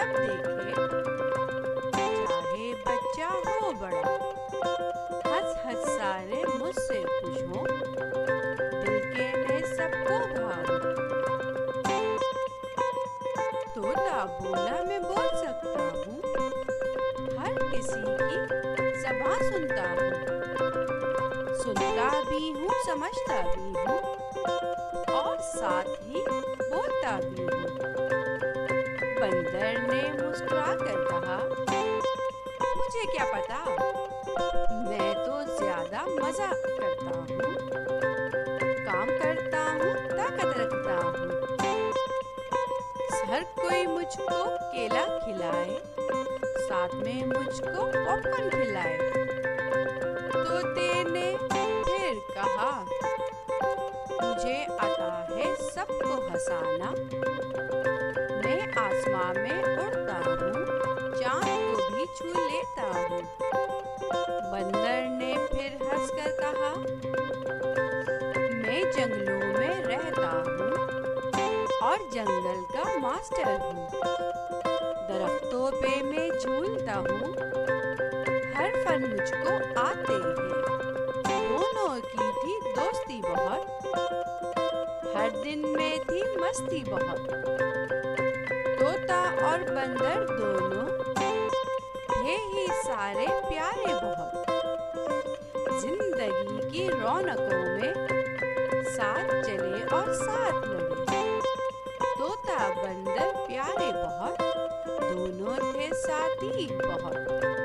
सब देखे, चाहे बच्चा हो बड़ा, हंस हंस सारे मुझसे खुश हो, दिल के मैं सबको भाऊं। तोता बोला मैं बोल सकता हूँ, हर किसी की ज़बान सुनता हूँ, सुनता भी हूँ समझता भी हूँ और साथ ही बोलता भी हूँ। बंदर ने मुस्कुरा कर कहा, मुझे क्या पता, मैं तो ज्यादा मजा करता हूँ, काम करता हूँ, ताकत रखता हूँ। हर कोई मुझको केला खिलाए, साथ में मुझको पॉपकॉर्न खिलाए। तोते ने फिर कहा, मुझे आता है सबको हंसाना, मैं आसमां में उड़ता हूँ, चांद को भी छू लेता हूँ। बंदर ने फिर हंसकर कहा, मैं जंगलों में रहता हूँ और जंगल का मास्टर हूँ, दरख्तों पे मैं झूलता हूँ, हर फल मुझको आते हैं, दोनों की थी दोस्ती बहुत, हर दिन में थी मस्ती बहुत। तोता और बंदर दोनों थे ही सारे प्यारे बहुत, जिंदगी की रौनकों में साथ चले और साथ लड़े। तोता बंदर प्यारे बहुत, दोनों थे साथी बहुत।